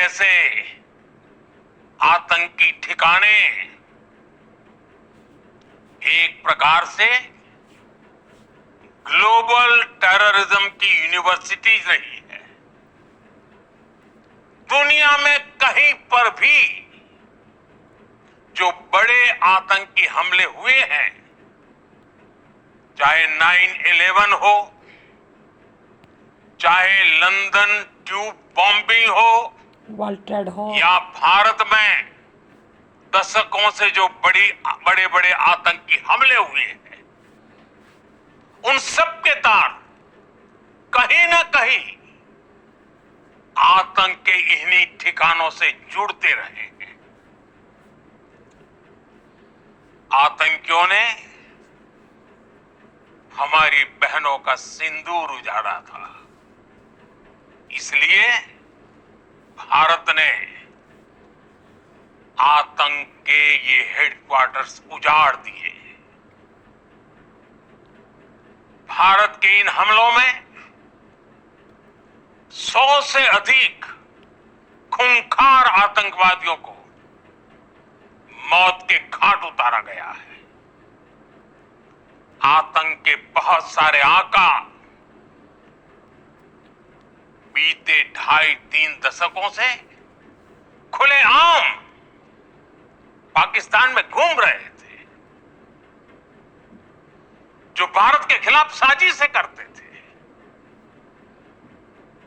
जैसे आतंकी ठिकाने एक प्रकार से ग्लोबल टेररिज्म की यूनिवर्सिटीज रही है। दुनिया में कहीं पर भी जो बड़े आतंकी हमले हुए हैं, चाहे 9/11 हो, चाहे लंदन ट्यूब बॉम्बिंग हो, वर्ल्ड ट्रेड हो, या भारत में दशकों से जो बड़े बड़े आतंकी हमले हुए हैं, उन सब के तार कहीं ना कहीं आतंक के इन्हीं ठिकानों से जुड़ते रहे हैं। आतंकियों ने हमारी बहनों का सिंदूर उजाड़ा था, इसलिए भारत ने आतंक के ये हेडक्वार्टर्स उजाड़ दिए। भारत के इन हमलों में 100 से अधिक खूंखार आतंकवादियों को मौत के घाट उतारा गया है। आतंक के बहुत सारे आका बीते 2.5-3 दशकों से खुलेआम पाकिस्तान में घूम रहे थे, जो भारत के खिलाफ साजिशें करते थे।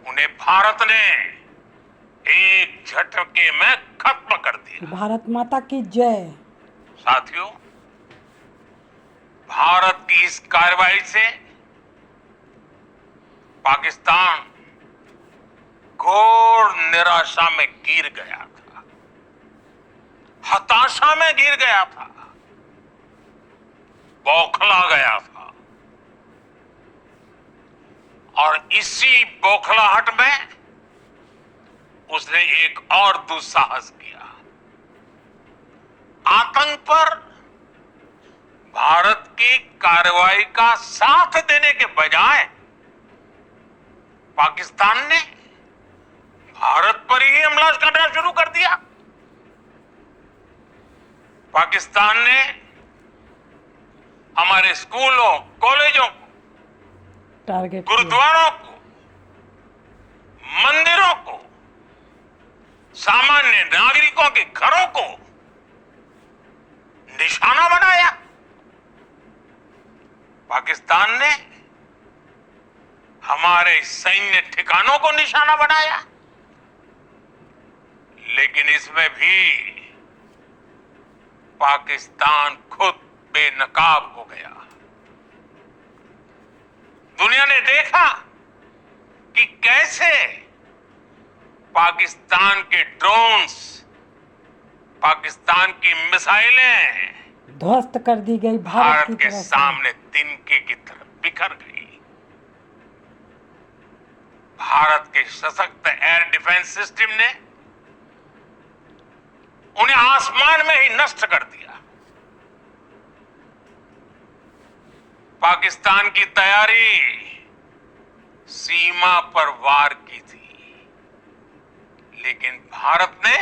उन्हें भारत ने एक झटके में खत्म कर दिया। भारत माता की जय। साथियों, भारत की इस कार्रवाई से पाकिस्तान घोर निराशा में गिर गया था, हताशा में गिर गया था, बौखला गया था। और इसी बौखलाहट में उसने एक और दुस्साहस किया। आतंक पर भारत की कार्रवाई का साथ देने के बजाय पाकिस्तान ने भारत पर ही हमला करना शुरू कर दिया। पाकिस्तान ने हमारे स्कूलों, कॉलेजों को, टारगेट गुरुद्वारों को, मंदिरों को, सामान्य नागरिकों के घरों को निशाना बनाया। पाकिस्तान ने हमारे सैन्य ठिकानों को निशाना बनाया। लेकिन इसमें भी पाकिस्तान खुद बेनकाब हो गया। दुनिया ने देखा कि कैसे पाकिस्तान के ड्रोन्स, पाकिस्तान की मिसाइलें ध्वस्त कर दी गई भारत की के तरफ से। सामने तिनके की तरह बिखर गई। भारत के सशक्त एयर डिफेंस सिस्टम ने उन्हें आसमान में ही नष्ट कर दिया। पाकिस्तान की तैयारी सीमा पर वार की थी, लेकिन भारत ने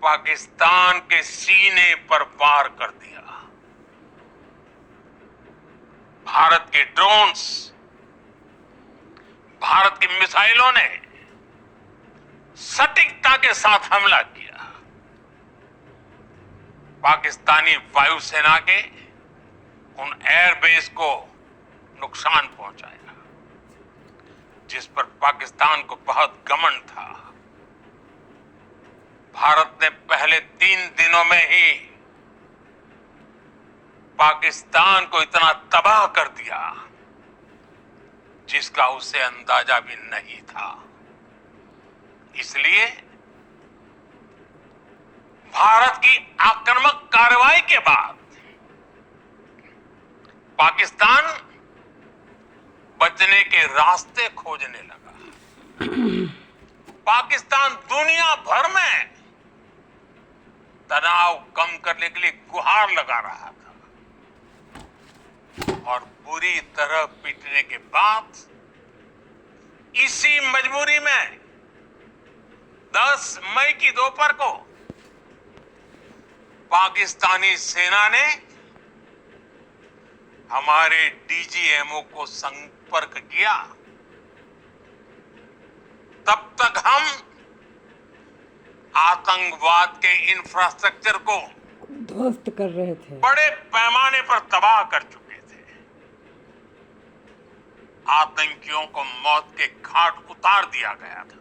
पाकिस्तान के सीने पर वार कर दिया। भारत के ड्रोन्स, भारत की मिसाइलों ने सटीकता के साथ हमला किया। पाकिस्तानी वायुसेना के उन एयरबेस को नुकसान पहुंचाया, जिस पर पाकिस्तान को बहुत घमंड था। भारत ने पहले 3 दिनों में ही पाकिस्तान को इतना तबाह कर दिया जिसका उसे अंदाजा भी नहीं था। इसलिए भारत की आक्रामक कार्रवाई के बाद पाकिस्तान बचने के रास्ते खोजने लगा। पाकिस्तान दुनिया भर में तनाव कम करने के लिए गुहार लगा रहा था, और बुरी तरह पिटने के बाद इसी मजबूरी में 10 मई की दोपहर को पाकिस्तानी सेना ने हमारे डीजीएमओ को संपर्क किया। तब तक हम आतंकवाद के इंफ्रास्ट्रक्चर को ध्वस्त कर रहे थे। बड़े पैमाने पर तबाह कर चुके थे। आतंकियों को मौत के घाट उतार दिया गया था।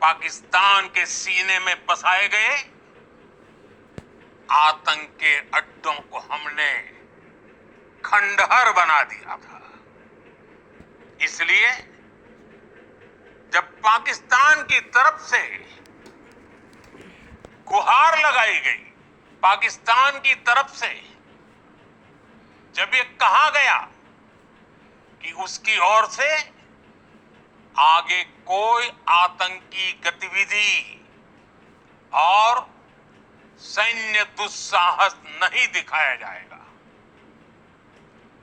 पाकिस्तान के सीने में बसाए गए आतंक के अड्डों को हमने खंडहर बना दिया था। इसलिए जब पाकिस्तान की तरफ से गुहार लगाई गई, पाकिस्तान की तरफ से जब ये कहा गया कि उसकी ओर से आगे कोई आतंकी गतिविधि और सैन्य दुस्साहस नहीं दिखाया जाएगा,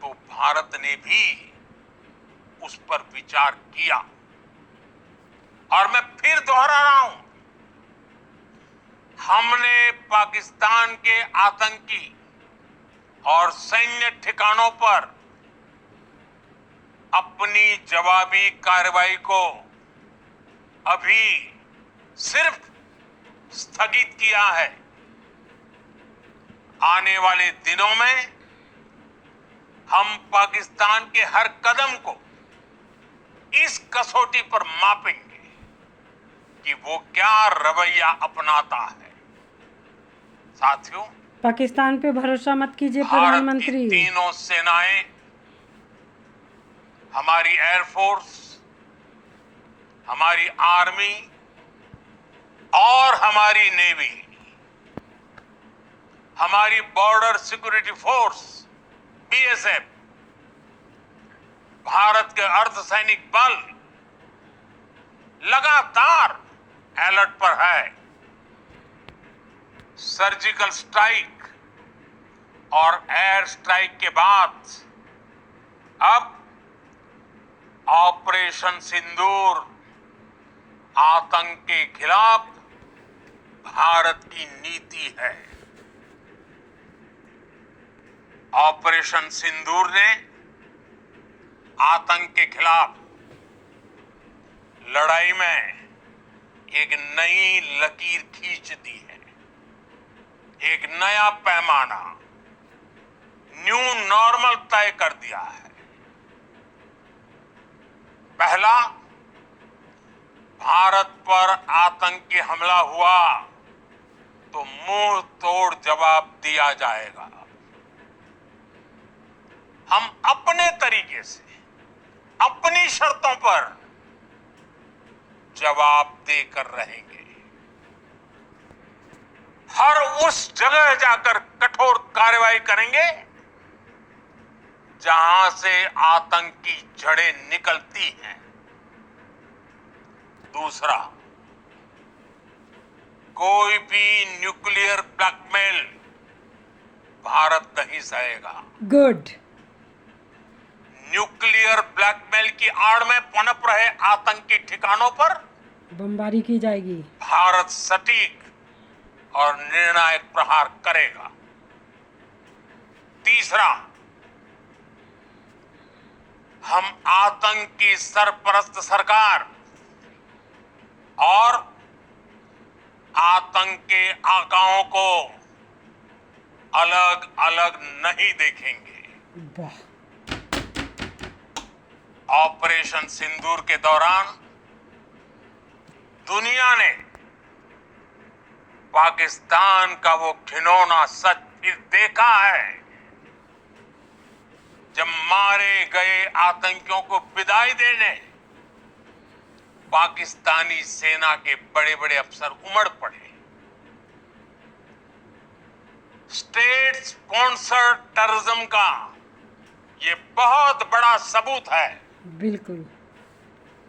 तो भारत ने भी उस पर विचार किया। और मैं फिर दोहरा रहा हूं, हमने पाकिस्तान के आतंकी और सैन्य ठिकानों पर अपनी जवाबी कार्रवाई को अभी सिर्फ स्थगित किया है। आने वाले दिनों में हम पाकिस्तान के हर कदम को इस कसौटी पर मापेंगे कि वो क्या रवैया अपनाता है। साथियों, पाकिस्तान पे भरोसा मत कीजिए भारत की प्रधानमंत्री। तीनों सेनाएं, हमारी एयरफोर्स, हमारी आर्मी और हमारी नेवी, हमारी border security force BSF, Bharat के अर्धसैनिक बल लगातार अलर्ट पर है। सर्जिकल स्ट्राइक और एयर स्ट्राइक के बाद अब ऑपरेशन सिंदूर आतंक के खिलाफ भारत की नीति है। ऑपरेशन सिंदूर ने आतंक के खिलाफ लड़ाई में एक नई लकीर खींच दी है, एक नया पैमाना, न्यू नॉर्मल तय कर दिया है। पहला, भारत पर आतंकी हमला हुआ तो मुंह तोड़ जवाब दिया जाएगा। हम अपने तरीके से, अपनी शर्तों पर जवाब देकर रहेंगे। हर उस जगह जाकर कठोर कार्रवाई करेंगे जहां से आतंक की जड़ें निकलती हैं। दूसरा, कोई भी न्यूक्लियर ब्लैकमेल भारत नहीं सहेगा। गुड। न्यूक्लियर ब्लैकमेल की आड़ में पनप रहे आतंकी ठिकानों पर बमबारी की जाएगी। भारत सटीक और निर्णायक प्रहार करेगा। तीसरा, हम आतंक की सरपरस्त सरकार और आतंक के आकाओं को अलग अलग नहीं देखेंगे। वाह। ऑपरेशन सिंदूर के दौरान दुनिया ने पाकिस्तान का वो घिनौना सच फिर देखा है, जब मारे गए आतंकियों को विदाई देने पाकिस्तानी सेना के बड़े बड़े अफसर उमड़ पड़े। स्टेट स्पॉन्सर्ड टेररिज्म का ये बहुत बड़ा सबूत है। बिल्कुल।